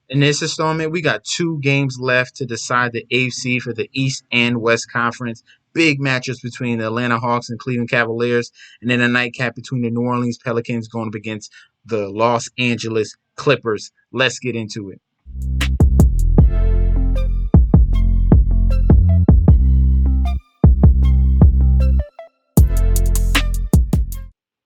In this installment, we got 2 games left to decide the AFC for the East and West Conference. Big matchups between the Atlanta Hawks and Cleveland Cavaliers, and then a nightcap between the New Orleans Pelicans going up against the Los Angeles Clippers. Let's get into it.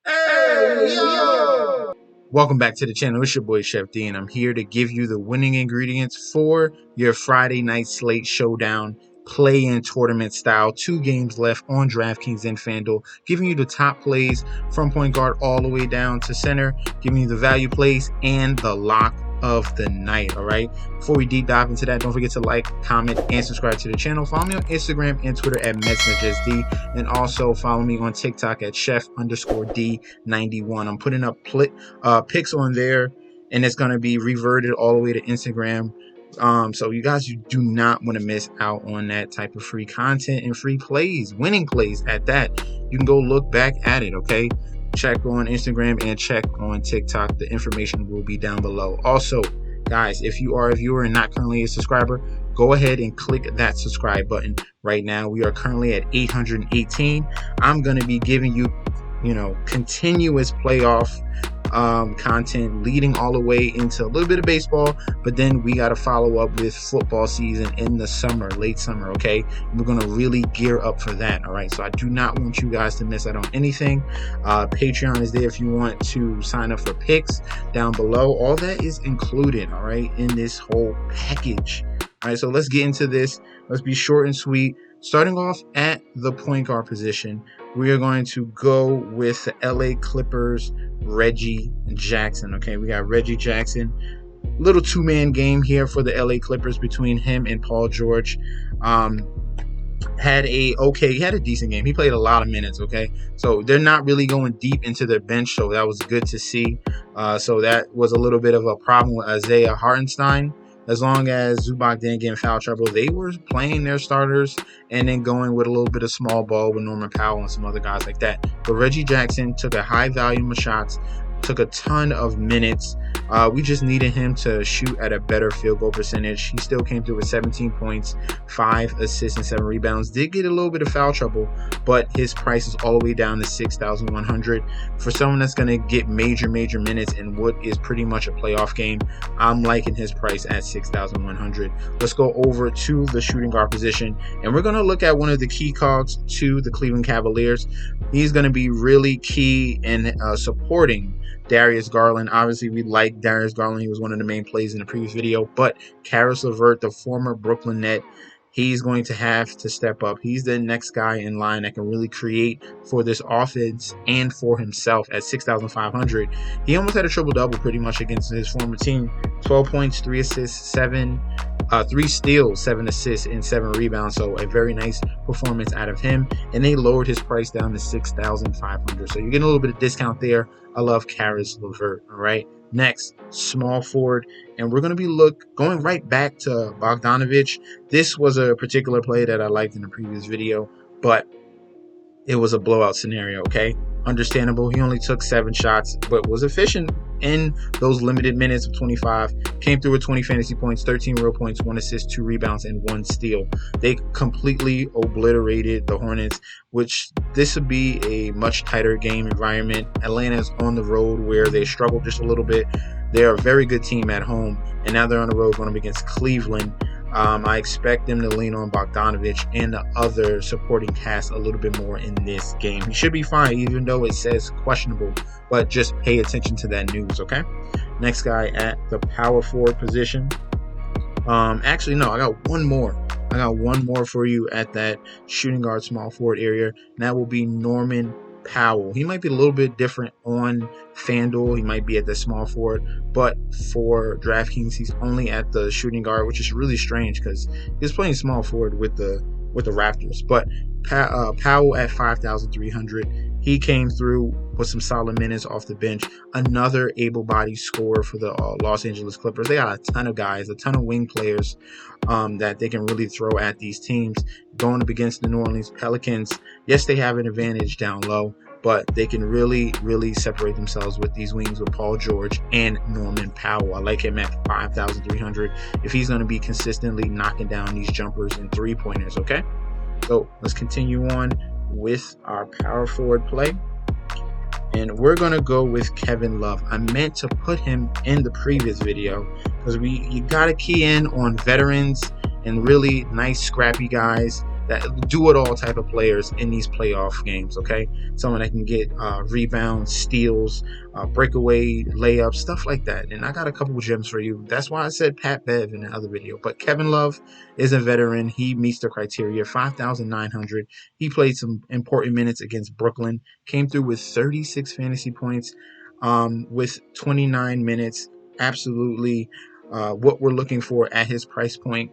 Hey, yo! Welcome back to the channel. It's your boy Chef D, and I'm here to give you the winning ingredients for your Friday night slate showdown play-in tournament style. 2 games left on DraftKings and Fanduel, giving you the top plays from point guard all the way down to center, giving you the value plays and the lock of the night. All right, before we deep dive into that, don't forget to like, comment, and subscribe to the channel. Follow me on Instagram and Twitter at MetsNetJSD, and also follow me on TikTok at chef_D91. I'm putting up pics on there, and it's going to be reverted all the way to Instagram. So you guys, you do not want to miss out on that type of free content and free plays, winning plays at that. You can go look back at it, okay? Check on Instagram and check on TikTok. The information will be down below. Also, guys, if you are a viewer and not currently a subscriber, go ahead and click that subscribe button right now. We are currently at 818. I'm going to be giving you, continuous playoff content leading all the way into a little bit of baseball, but then we got to follow up with football season in the summer, late summer. Okay, we're going to really gear up for that. All right, so I do not want you guys to miss out on anything. Patreon is there if you want to sign up for picks down below. All that is included, all right, in this whole package. All right, so let's get into this. Let's be short and sweet. Starting off at the point guard position, we are going to go with the LA Clippers, Reggie Jackson. Okay, we got Reggie Jackson. Little 2-man game here for the LA Clippers between him and Paul George. He had a decent game. He played a lot of minutes, okay? So they're not really going deep into their bench, so that was good to see. So that was a little bit of a problem with Isaiah Hartenstein. As long as Zubac didn't get in foul trouble, they were playing their starters and then going with a little bit of small ball with Norman Powell and some other guys like that. But Reggie Jackson took a high volume of shots, took a ton of minutes. We just needed him to shoot at a better field goal percentage. He still came through with 17 points, 5 assists, and 7 rebounds. Did get a little bit of foul trouble, but his price is all the way down to $6,100. For someone that's going to get major minutes in what is pretty much a playoff game, I'm liking his price at $6,100. Let's go over to the shooting guard position, and we're going to look at one of the key cogs to the Cleveland Cavaliers. He's going to be really key in supporting Darius Garland. Obviously, we like Darius Garland. He was one of the main plays in the previous video. But Caris LeVert, the former Brooklyn Net, he's going to have to step up. He's the next guy in line that can really create for this offense and for himself at $6,500. He almost had a triple-double pretty much against his former team. 12 points, 3 assists, 3 steals, 7 assists, and 7 rebounds. So a very nice performance out of him. And they lowered his price down to $6,500. So you're getting a little bit of discount there. I love Caris LeVert. All right. Next, small forward, and we're going to be going right back to Bogdanovich. This was a particular play that I liked in the previous video, but it was a blowout scenario, okay? Understandable. He only took 7 shots, but was efficient in those limited minutes of 25. Came through with 20 fantasy points, 13 real points, 1 assist, 2 rebounds, and 1 steal. They completely obliterated the Hornets, which this would be a much tighter game environment. Atlanta's on the road where they struggled just a little bit. They're a very good team at home, and now they're on the road going up against Cleveland. I expect them to lean on Bogdanovich and the other supporting cast a little bit more in this game. He should be fine, even though it says questionable, but just pay attention to that news, okay? Next guy at the power forward position. Actually, no, I got one more. I got one more for you at that shooting guard small forward area, and that will be Norman Powell. He might be a little bit different on FanDuel. He might be at the small forward, but for DraftKings, he's only at the shooting guard, which is really strange because he's playing small forward with the Raptors. But Powell at 5,300. He came through with some solid minutes off the bench. Another able-bodied scorer for the Los Angeles Clippers. They got a ton of guys, a ton of wing players that they can really throw at these teams. Going up against the New Orleans Pelicans, yes, they have an advantage down low, but they can really, really separate themselves with these wings with Paul George and Norman Powell. I like him at 5,300 if he's going to be consistently knocking down these jumpers and three-pointers, okay? So let's continue on with our power forward play. And we're going to go with Kevin Love. I meant to put him in the previous video because you got to key in on veterans and really nice, scrappy guys that do-it-all type of players in these playoff games, okay? Someone that can get rebounds, steals, breakaway layups, stuff like that. And I got a couple of gems for you. That's why I said Pat Bev in the other video. But Kevin Love is a veteran. He meets the criteria, 5,900. He played some important minutes against Brooklyn, came through with 36 fantasy points with 29 minutes. Absolutely what we're looking for at his price point,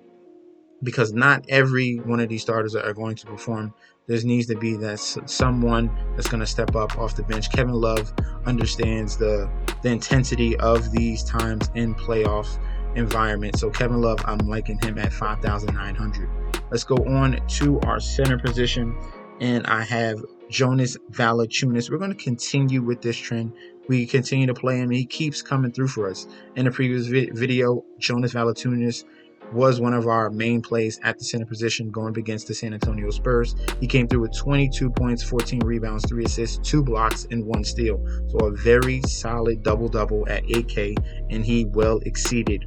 because not every one of these starters are going to perform. There needs to be someone that's going to step up off the bench. Kevin Love understands the intensity of these times in playoff environment. So Kevin Love, I'm liking him at 5,900. Let's go on to our center position, and I have Jonas Valanciunas. We're going to continue with this trend. We continue to play him. He keeps coming through for us. In the previous video, Jonas Valanciunas was one of our main plays at the center position going up against the San Antonio Spurs. He came through with 22 points, 14 rebounds, 3 assists, 2 blocks, and 1 steal. So a very solid double-double at 8K, and he well exceeded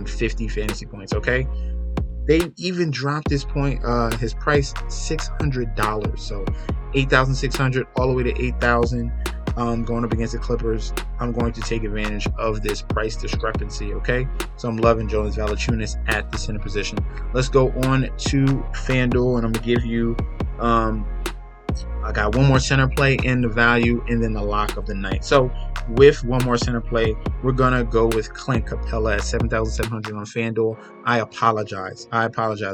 50 fantasy points, okay? They even dropped his price $600. So 8,600 all the way to 8,000. Going up against the Clippers, I'm going to take advantage of this price discrepancy, okay? So I'm loving Jonas Valanciunas at the center position. Let's go on to Fanduel, and I'm going to give you, I got one more center play in the value and then the lock of the night. So with one more center play, we're going to go with Clint Capella at 7,700 on Fanduel. I apologize.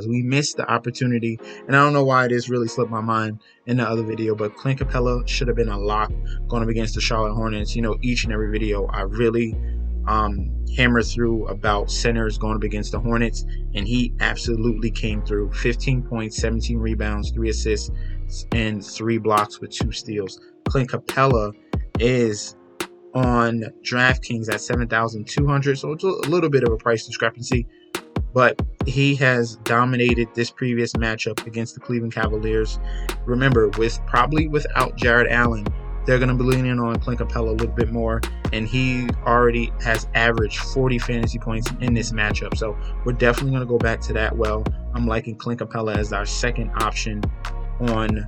We missed the opportunity, and I don't know why this really slipped my mind in the other video, but Clint Capella should have been a lock going up against the Charlotte Hornets. You know, each and every video I really hammer through about centers going up against the Hornets, and he absolutely came through. 15 points, 17 rebounds, 3 assists, and 3 blocks with 2 steals. Clint Capella is on DraftKings at 7,200, so it's a little bit of a price discrepancy, but he has dominated this previous matchup against the Cleveland Cavaliers. Remember, probably without Jared Allen, they're going to be leaning on Clint Capella a little bit more, and he already has averaged 40 fantasy points in this matchup. So we're definitely going to go back to that. Well, I'm liking Clint Capella as our second option on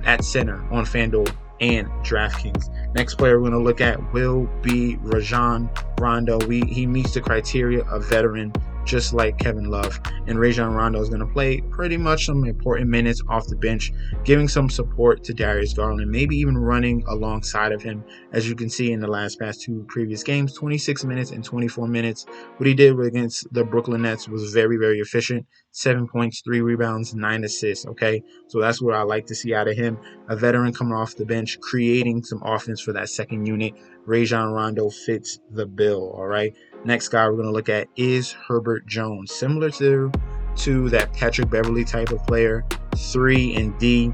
at center on FanDuel and DraftKings. Next player we're going to look at will be Rajon Rondo. He meets the criteria of veteran, just like Kevin Love. And Rajon Rondo is going to play pretty much some important minutes off the bench, giving some support to Darius Garland, maybe even running alongside of him. As you can see in the past 2 previous games, 26 minutes and 24 minutes. What he did against the Brooklyn Nets was very, very efficient. 7 points, 3 rebounds, 9 assists, okay? So that's what I like to see out of him. A veteran coming off the bench, creating some offense for that second unit. Rajon Rondo fits the bill, all right? Next guy we're going to look at is Herbert Jones. Similar to that Patrick Beverley type of player, 3 and D.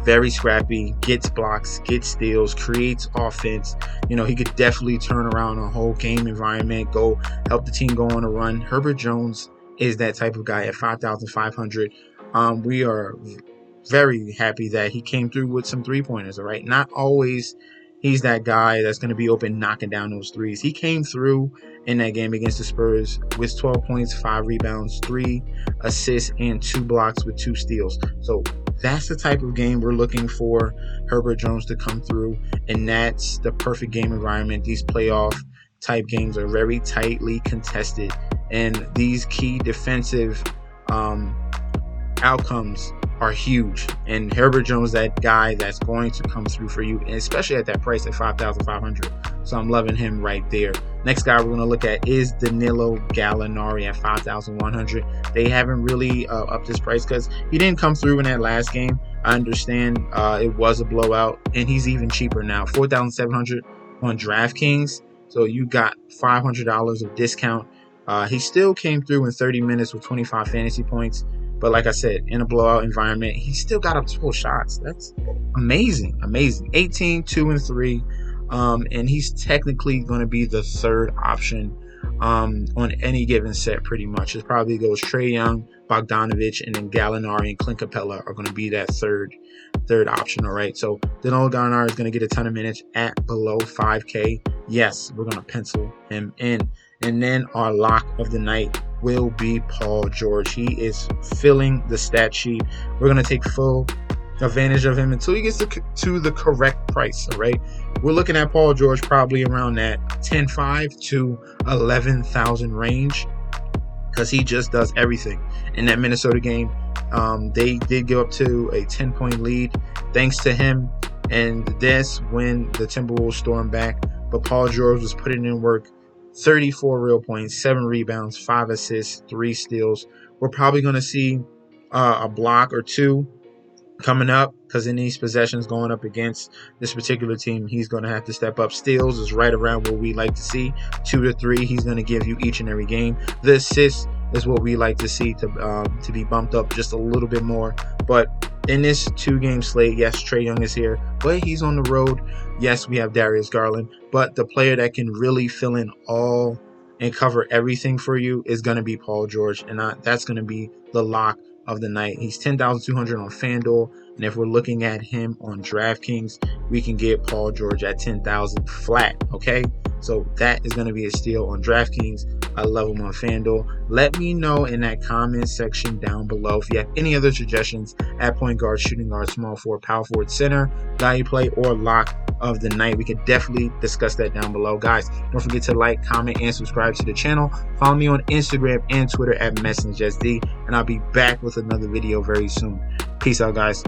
Very scrappy, gets blocks, gets steals, creates offense. You know, he could definitely turn around a whole game environment, go help the team go on a run. Herbert Jones is that type of guy at 5,500. We are very happy that he came through with some 3-pointers, all right? Not always he's that guy that's going to be open knocking down those threes. He came through in that game against the Spurs with 12 points, 5 rebounds, 3 assists, and 2 blocks with 2 steals. So that's the type of game we're looking for Herbert Jones to come through, and that's the perfect game environment. These playoff type games are very tightly contested, and these key defensive outcomes are huge, and Herbert Jones, that guy that's going to come through for you, and especially at that price at 5,500. So I'm loving him right there. Next guy we're going to look at is Danilo Gallinari at 5,100. They haven't really upped his price because he didn't come through in that last game. I understand it was a blowout, and he's even cheaper now, 4,700 on DraftKings. So you got $500 of discount. He still came through in 30 minutes with 25 fantasy points, But like I said, in a blowout environment, he still got up 12 shots. That's amazing. 18, 2 and 3. And he's technically going to be the third option on any given set, pretty much. It probably goes Trae Young, Bogdanovich, and then Gallinari and Clint Capella are going to be that third option. All right, so Danilo Gallinari is going to get a ton of minutes at below 5K. Yes, we're going to pencil him in. And then our lock of the night will be Paul George. He is filling the stat sheet. We're going to take full advantage of him until he gets to the correct price. All right, we're looking at Paul George probably around that 10.5 to 11,000 range, because he just does everything. In that Minnesota game, they did go up to a 10-point lead thanks to him, and this when the Timberwolves stormed back. But Paul George was putting in work. 34 real points, 7 rebounds, 5 assists, 3 steals. We're probably going to see a block or two coming up, because in these possessions going up against this particular team, he's going to have to step up. Steals is right around what we like to see, 2 to 3. He's going to give you each and every game. The assists is what we like to see to be bumped up just a little bit more. But in this 2-game slate, yes, Trae Young is here, but he's on the road. Yes, we have Darius Garland, but the player that can really fill in all and cover everything for you is going to be Paul George, and that's going to be the lock of the night. He's 10,200 on Fanduel, and if we're looking at him on DraftKings, we can get Paul George at 10,000 flat. Okay, so that is going to be a steal on DraftKings. I love him on Fanduel. Let me know in that comment section down below if you have any other suggestions at point guard, shooting guard, small forward, power forward, center, value play, or lock of the night. We could definitely discuss that down below. Guys, don't forget to like, comment, and subscribe to the channel. Follow me on Instagram and Twitter at MessageSD, and I'll be back with another video very soon. Peace out, guys.